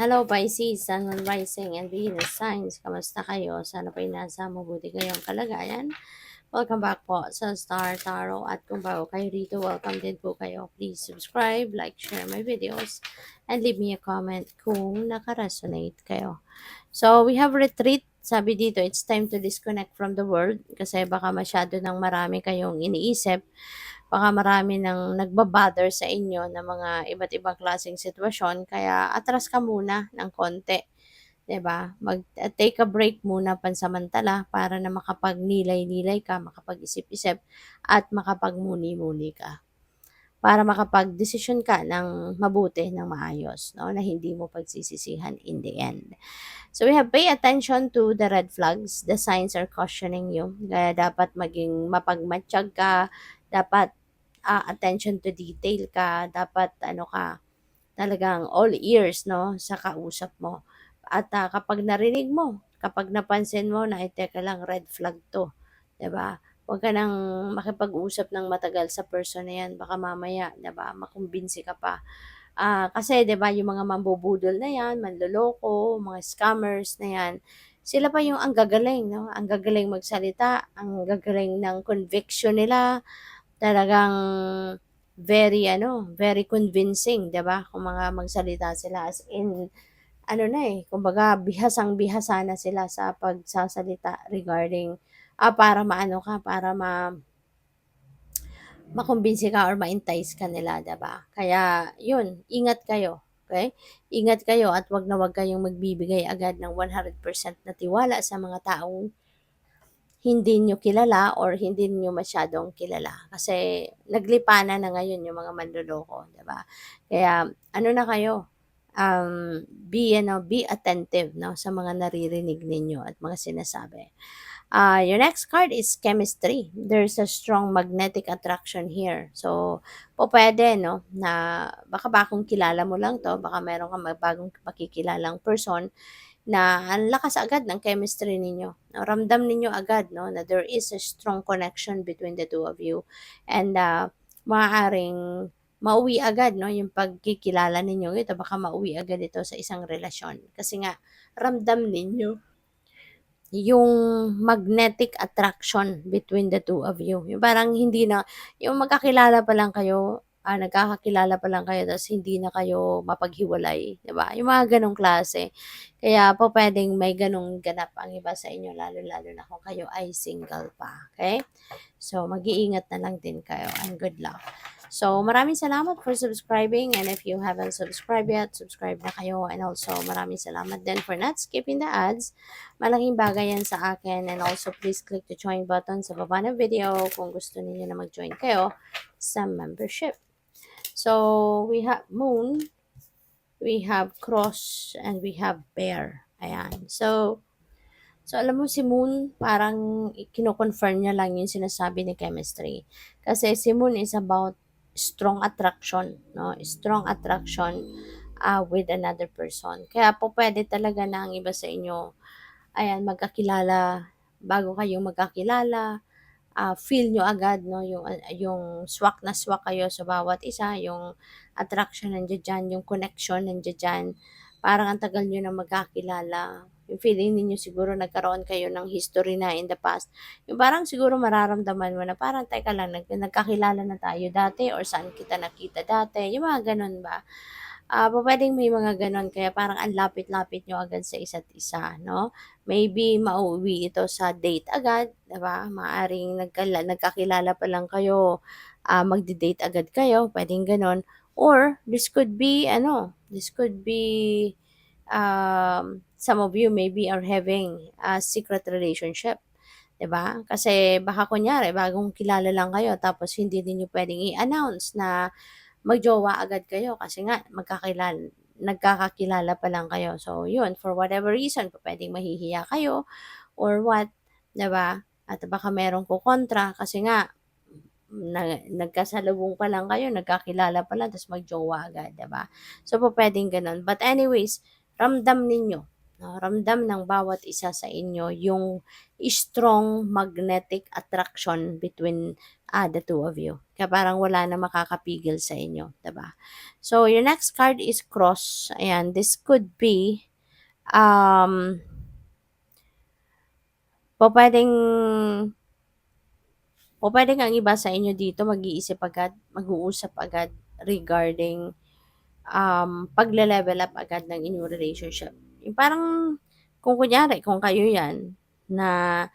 Hello Pisces, Sun, Moon, Rising, and Venus signs. Kamusta kayo? Sana po'y nasa mabuti kayong kalagayan. Welcome back po sa Star Tarot. At kung bago kayo rito, welcome din po kayo. Please subscribe, like, share my videos, and leave me a comment kung naka-resonate kayo. So, we have retreat. Sabi dito, it's time to disconnect from the world kasi baka masyado ng marami kayong iniisip. Baka marami ng nagbabother sa inyo na mga iba't ibang klaseng sitwasyon. Kaya atras ka muna ng konti. 'Di ba? Take a break muna pansamantala para na makapagnilay-nilay ka, makapag-isip-isip at makapagmuni-muni ka. Para makapagdesisyon ka ng mabuti, ng maayos, no? Na hindi mo pagsisisihan in the end. So we have pay attention to the red flags. The signs are cautioning you. Kaya dapat maging mapagmatsyag ka, dapat attention to detail ka, dapat ano ka, talagang all ears, no, sa kausap mo. At kapag narinig mo, kapag napansin mo na, teka lang, red flag to, 'di ba? Huwag ka nang makipag-usap ng matagal sa person na yan. Baka mamaya, 'di ba, makumbinsi ka pa. Kasi 'di ba, yung mga mambubudol na yan, manloloko, mga scammers na yan, sila pa yung ang gagaling, no? Ang gagaling magsalita, ang gagaling ng conviction nila, talagang very convincing, 'di ba? Kung mga magsalita sila as in ano na kumbaga bihasang-bihasa na sila sa pagsasalita regarding para maano ka, para makumbinsi ka or ma-entice ka nila, 'di ba? Kaya 'yun, ingat kayo, okay? Ingat kayo at 'wag na 'wag kayong magbibigay agad ng 100% na tiwala sa mga taong hindi nyo kilala or hindi nyo masyadong kilala. Kasi naglipanan na ngayon yung mga manloloko, 'di ba? Kaya ano na kayo, be attentive, no, sa mga naririnig ninyo at mga sinasabi. Your next card is chemistry. There's a strong magnetic attraction here. So, po pwede, no, na baka bagong kilala mo lang to, baka meron kang bagong makikilalang person na ang lakas agad ng chemistry ninyo. No, ramdam ninyo agad, no, na there is a strong connection between the two of you. And maaaring mauwi agad, no, yung pagkikilala ninyo. Ito, baka mauwi agad ito sa isang relasyon. Kasi nga, ramdam ninyo yung magnetic attraction between the two of you. Yung parang hindi na, yung magkakilala pa lang kayo, nagkakakilala pa lang kayo, tapos hindi na kayo mapaghiwalay, di ba? Yung mga ganong klase. Kaya po pwedeng may ganong ganap ang iba sa inyo, lalo-lalo na kung kayo ay single pa. Okay? So, mag-iingat na lang din kayo and good luck. So, maraming salamat for subscribing, and if you haven't subscribed yet, subscribe na kayo, and also maraming salamat din for not skipping the ads. Malaking bagay yan sa akin, and also please click the join button sa baba ng video kung gusto niyo na mag-join kayo sa membership. So, we have moon, we have cross, and we have bear. Ayan. So alam mo si Moon, parang kino-confirm niya lang yung sinasabi ni chemistry. Kasi si Moon is about strong attraction, no? Strong attraction with another person. Kaya po pwede talaga na ang iba sa inyo, ayan, magkakilala, bago kayong magkakilala, feel nyo agad, no, yung swak na swak kayo sa bawat isa, yung attraction nandiyan dyan, yung connection nandiyan dyan. Parang ang tagal nyo na magkakilala. Yung feeling ninyo siguro nagkaroon kayo ng history na in the past. Yung parang siguro mararamdaman mo na parang, teka lang, nagkakilala na tayo dati or saan kita nakita dati. Yung mga ganun ba? Pupuwedeng may mga gano'n kaya parang ang lapit-lapit niyo agad sa isa't isa, 'no? Maybe mauuwi ito sa date agad, 'di ba? Maaaring nagkakilala pa lang kayo, magde-date agad kayo, puwedeng gano'n. Or this could be ano, this could be, some of you maybe are having a secret relationship, 'di ba? Kasi baka kunyari bagong kilala lang kayo tapos hindi niyo puwedeng i-announce na magjowa agad kayo kasi nga nagkakakilala pa lang kayo. So, yun, for whatever reason, puwedeng mahihiya kayo or what, 'di ba? At baka merong kokontra kasi nga nagkasalubong pa lang kayo, nagkakilala pa lang, tapos magjowa agad, 'di ba? So, pupuwedeng gano'n. But anyways, ramdam ninyo, Ramdam ng bawat isa sa inyo yung strong magnetic attraction between the two of you. Kaya parang wala na makakapigil sa inyo, 'di ba? So, your next card is cross. Ayan, this could be um po pwedeng ang iba sa inyo dito mag-iisip agad, mag-uusap agad regarding pagle-level up agad ng inyong relationship. Yung parang kung kunyari kung kayo 'yan na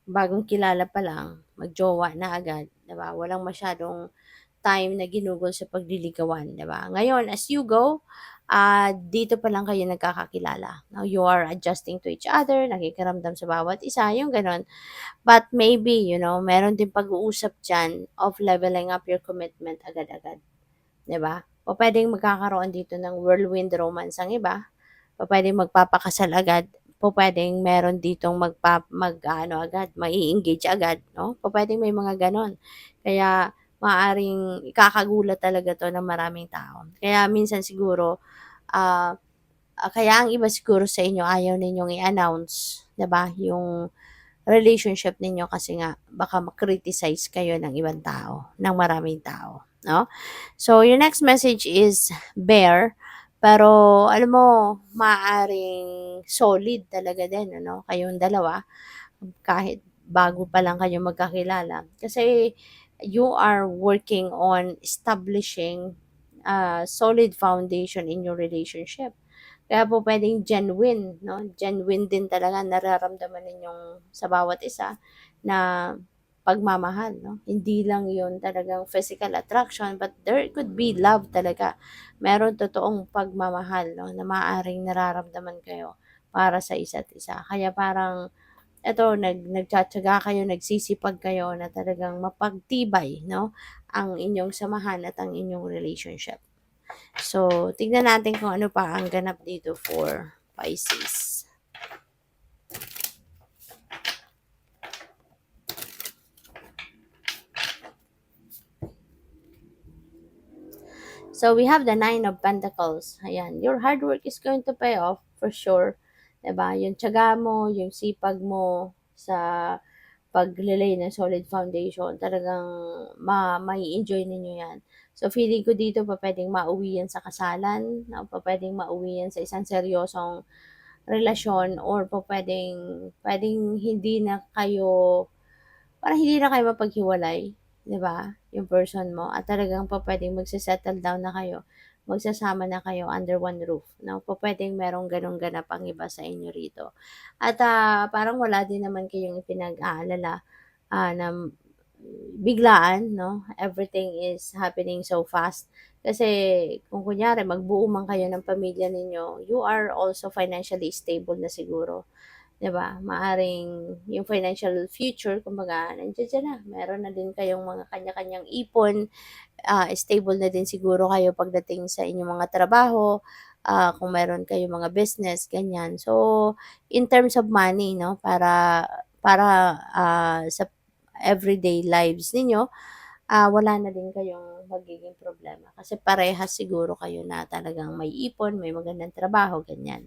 bagong kilala pa lang, mag-jowa na agad, 'di ba? Walang masyadong time na ginugol sa pagliligawan, 'di ba? Ngayon, as you go, dito pa lang kayo nagkakakilala. Now, you are adjusting to each other, nakikiramdam sa bawat isa, yung gano'n. But maybe, meron din pag-uusap diyan of leveling up your commitment agad-agad, 'di ba? O puwedeng magkakaroon dito ng whirlwind romance ang iba, pupuwedeng magpapakasal agad, pupuwedeng meron ditong mag-aano agad, mag-e-engage agad, 'no? Pupuwedeng may mga gano'n. Kaya maaaring ikakagulat talaga 'to ng maraming tao. Kaya minsan siguro, ah, kaya ang iba siguro sa inyo ayaw ninyong i-announce, 'di ba, yung relationship ninyo kasi nga baka ma-criticize kayo ng ibang tao, ng maraming tao, 'no? So, your next message is bear, pero alam mo maaaring solid talaga din ano, kayong dalawa kahit bago pa lang kayo magkakilala. Kasi you are working on establishing a solid foundation in your relationship. Kaya po puwedeng genuine 'no, genuine din talaga nararamdaman ninyong sa bawat isa na pagmamahal 'no. Hindi lang 'yun talagang physical attraction but there could be love talaga. Meron totoong pagmamahal 'no, na maaaring nararamdaman kayo para sa isa't isa. Kaya parang eto nagtitiyaga kayo, nagsisipag kayo na talagang mapagtibay 'no, ang inyong samahan at ang inyong relationship. So, tignan natin kung ano pa ang ganap dito for Pisces. So, we have the Nine of Pentacles. Ayan, your hard work is going to pay off for sure. 'Di ba? Yung tiyaga mo, yung sipag mo sa paglilay ng solid foundation, talagang mai-enjoy ninyo 'yan. So, feeling ko dito pupuwedeng mauwi 'yan sa kasalan, pupuwedeng mauwi 'yan sa isang seryosong relasyon or puwedeng hindi na kayo parang hindi na kayo mapaghiwalay, 'di ba, yung person mo at talagang pupuwedeng magse-settle down na kayo, magsasama na kayo under one roof 'no, pupuwedeng merong gano'ng ganap ang iba sa inyo rito. At, parang wala din naman kayong ipinag-aalala, na biglaan 'no, everything is happening so fast. Kasi kung kunyari magbuo man kayo ng pamilya ninyo, you are also financially stable na siguro. 'Di ba? Maaring yung financial future kumbaga nandiya na. Meron na din kayong mga kanya-kanyang ipon, stable na din siguro kayo pagdating sa inyong mga trabaho, kung meron kayong mga business, ganyan. So, in terms of money 'no, para sa everyday lives ninyo, wala na din kayong magiging problema kasi parehas siguro kayo na talagang may ipon, may magandang trabaho, ganyan.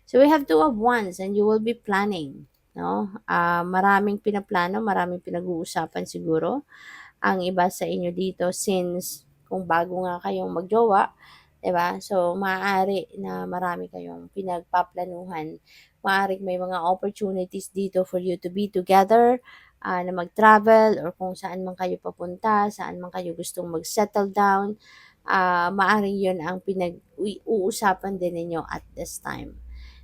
So we have two of wands and you will be planning, no? Maraming pinaplano, maraming pinag-uusapan siguro ang iba sa inyo dito since kung bago nga kayong magjowa, 'di ba? So maaari na marami kayong pinagpaplanuhan. Maaaring may mga opportunities dito for you to be together, na mag-travel or kung saan man kayo papunta, saan man kayo gustong mag-settle down. Maaaring 'yun ang uusapan din ninyo at this time.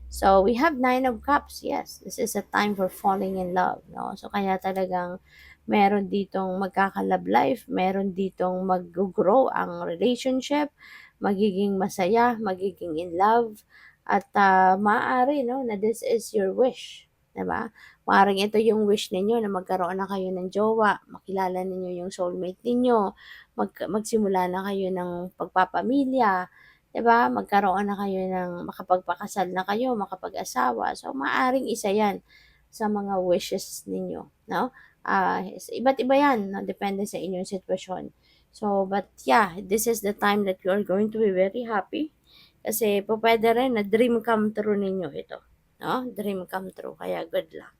So, we have Nine of Cups. Yes, this is a time for falling in love, no? So, kaya talagang meron ditong magkaka-love life, meron ditong mag-grow ang relationship, magiging masaya, magiging in love, at maaari, no, na this is your wish, 'di ba? Maaaring ito yung wish ninyo na magkaroon na kayo ng jowa, makilala ninyo yung soulmate ninyo, magsimula na kayo ng pagpapamilya, 'di ba? Magkaroon na kayo ng makapagpakasal na kayo, makapag-asawa. So, maaring isa 'yan sa mga wishes ninyo, 'no? Iba't iba 'yan 'no, depende sa inyong sitwasyon. So, but yeah, this is the time that you are going to be very happy kasi pupuwede rin na dream come true ninyo ito. no? Dream come true. Kaya good luck.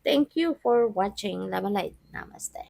Thank you for watching Love and Light. Namaste.